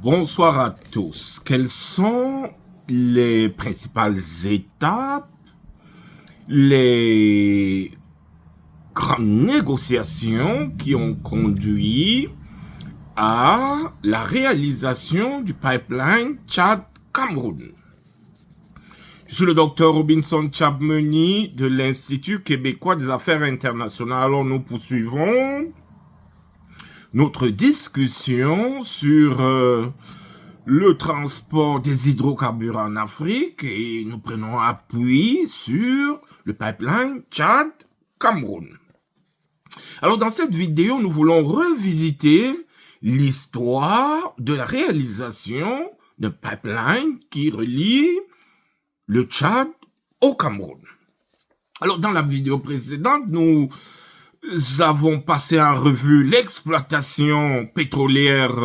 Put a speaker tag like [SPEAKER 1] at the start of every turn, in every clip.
[SPEAKER 1] Bonsoir à tous. Quelles sont les principales étapes, les grandes négociations qui ont conduit à la réalisation du pipeline Tchad-Cameroun? Je suis le docteur Robinson Tchabmeni de l'Institut québécois des affaires internationales. Alors nous poursuivons notre discussion sur le transport des hydrocarbures en Afrique et nous prenons appui sur le pipeline Tchad-Cameroun. Alors dans cette vidéo, nous voulons revisiter l'histoire de la réalisation d'un pipeline qui relie le Tchad au Cameroun. Alors dans la vidéo précédente, nous avons passé en revue l'exploitation pétrolière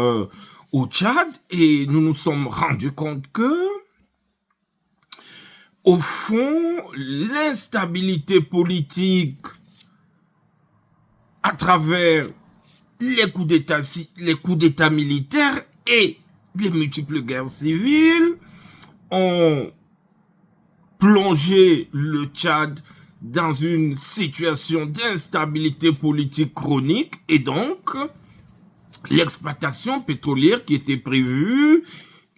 [SPEAKER 1] au Tchad et nous nous sommes rendus compte que, au fond, l'instabilité politique à travers les coups d'État militaires et les multiples guerres civiles ont plongé le Tchad dans une situation d'instabilité politique chronique et donc l'exploitation pétrolière qui était prévue,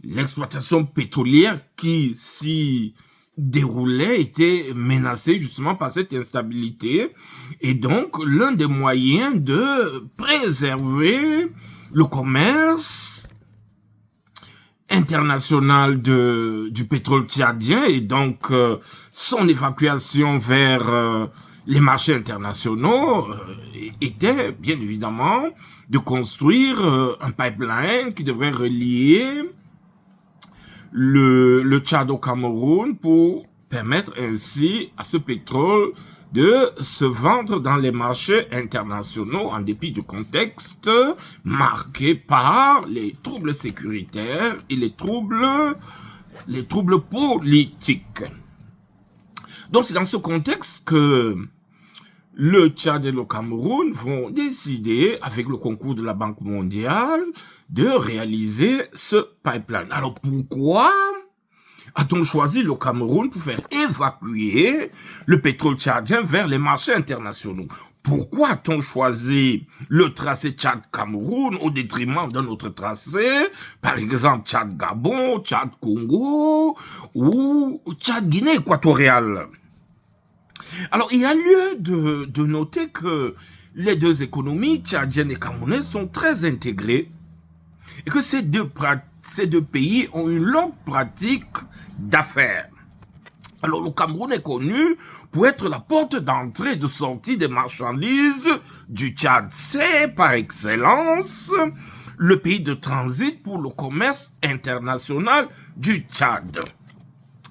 [SPEAKER 1] l'exploitation pétrolière qui s'y déroulait était menacée justement par cette instabilité et donc l'un des moyens de préserver le commerce international du pétrole tchadien et donc son évacuation vers les marchés internationaux était bien évidemment de construire un pipeline qui devrait relier le Tchad au Cameroun pour permettre ainsi à ce pétrole de se vendre dans les marchés internationaux en dépit du contexte marqué par les troubles sécuritaires et les troubles politiques. Donc c'est dans ce contexte que le Tchad et le Cameroun vont décider, avec le concours de la Banque mondiale, de réaliser ce pipeline. Alors pourquoi a-t-on choisi le Cameroun pour faire évacuer le pétrole tchadien vers les marchés internationaux? Pourquoi a-t-on choisi le tracé Tchad-Cameroun au détriment d'un autre tracé, par exemple Tchad-Gabon, Tchad-Congo ou Tchad-Guinée équatoriale? Alors, il y a lieu de noter que les deux économies, tchadiennes et camerounaises, sont très intégrées et que ces deux pays ont une longue pratique d'affaires. Alors, le Cameroun est connu pour être la porte d'entrée et de sortie des marchandises du Tchad. C'est, par excellence, le pays de transit pour le commerce international du Tchad.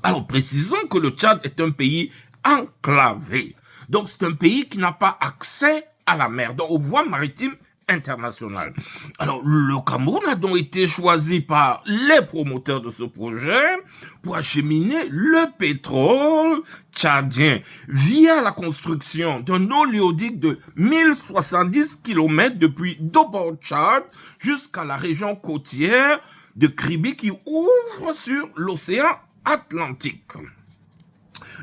[SPEAKER 1] Alors, précisons que le Tchad est un pays enclavé. Donc, c'est un pays qui n'a pas accès à la mer, donc aux voies maritimes internationales. Alors, le Cameroun a donc été choisi par les promoteurs de ce projet pour acheminer le pétrole tchadien via la construction d'un oléoduc de 1070 km depuis Dobor-Tchad jusqu'à la région côtière de Kribi qui ouvre sur l'océan Atlantique.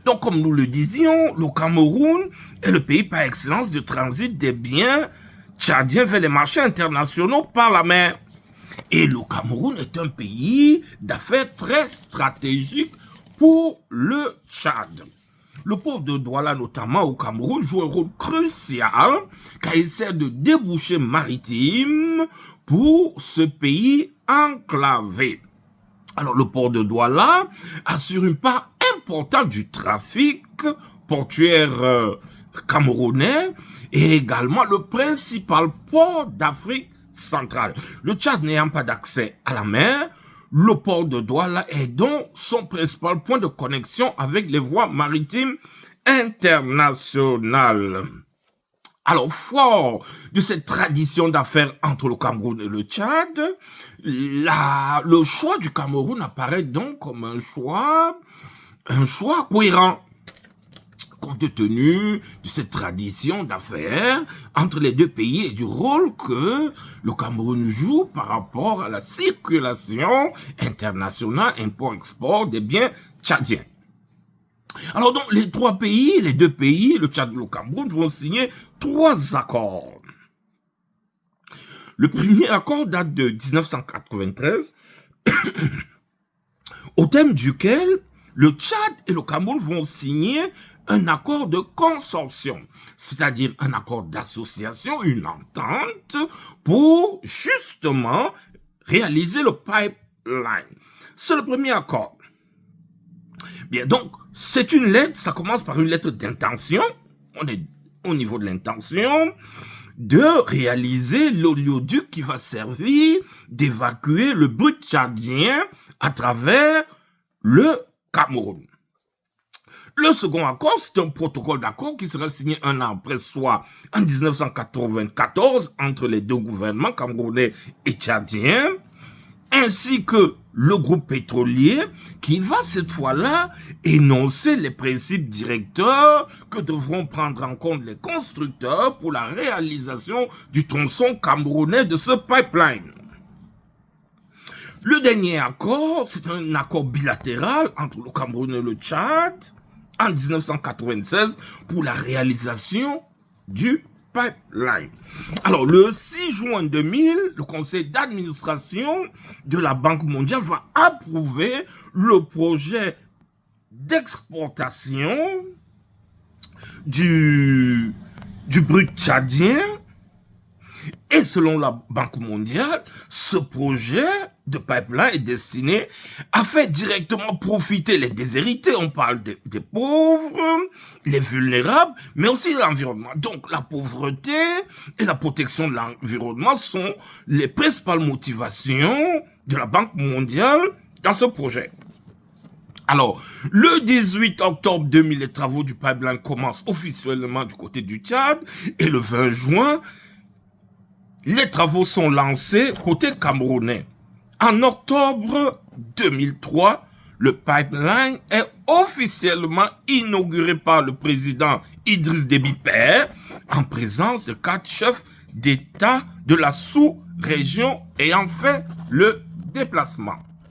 [SPEAKER 1] Donc, comme nous le disions, le Cameroun est le pays par excellence de transit des biens tchadiens vers les marchés internationaux par la mer. Et le Cameroun est un pays d'affaires très stratégique pour le Tchad. Le port de Douala, notamment au Cameroun, joue un rôle crucial car il sert de débouché maritime pour ce pays enclavé. Alors, le port de Douala assure une part importante du trafic portuaire camerounais et également le principal port d'Afrique centrale. Le Tchad n'ayant pas d'accès à la mer, le port de Douala est donc son principal point de connexion avec les voies maritimes internationales. Alors, fort de cette tradition d'affaires entre le Cameroun et le Tchad, le choix du Cameroun apparaît donc comme un choix cohérent. compte tenu de cette tradition d'affaires entre les deux pays et du rôle que le Cameroun joue par rapport à la circulation internationale, import-export des biens tchadiens. Alors donc, les deux pays, le Tchad et le Cameroun, vont signer 3 accords. Le premier accord date de 1993, au thème duquel le Tchad et le Cameroun vont signer un accord de consortium, c'est-à-dire un accord d'association, une entente, pour justement réaliser le pipeline. C'est le premier accord. Bien, donc, c'est une lettre, ça commence par une lettre d'intention, on est au niveau de l'intention, de réaliser l'oléoduc qui va servir d'évacuer le brut tchadien à travers le Cameroun. Le second accord, c'est un protocole d'accord qui sera signé un an après, soit en 1994, entre les deux gouvernements camerounais et tchadiens, ainsi que le groupe pétrolier qui va cette fois-là énoncer les principes directeurs que devront prendre en compte les constructeurs pour la réalisation du tronçon camerounais de ce pipeline. Le dernier accord, c'est un accord bilatéral entre le Cameroun et le Tchad en 1996 pour la réalisation du pipeline. Alors, le 6 juin 2000, le conseil d'administration de la Banque mondiale va approuver le projet d'exportation du brut tchadien. Et selon la Banque mondiale, ce projet de pipeline est destiné à faire directement profiter les déshérités. On parle des pauvres, les vulnérables, mais aussi l'environnement. Donc la pauvreté et la protection de l'environnement sont les principales motivations de la Banque mondiale dans ce projet. Alors, le 18 octobre 2000, les travaux du pipeline commencent officiellement du côté du Tchad et le 20 juin, les travaux sont lancés côté camerounais. En octobre 2003, le pipeline est officiellement inauguré par le président Idriss Déby Père en présence de 4 chefs d'État de la sous-région ayant fait le déplacement.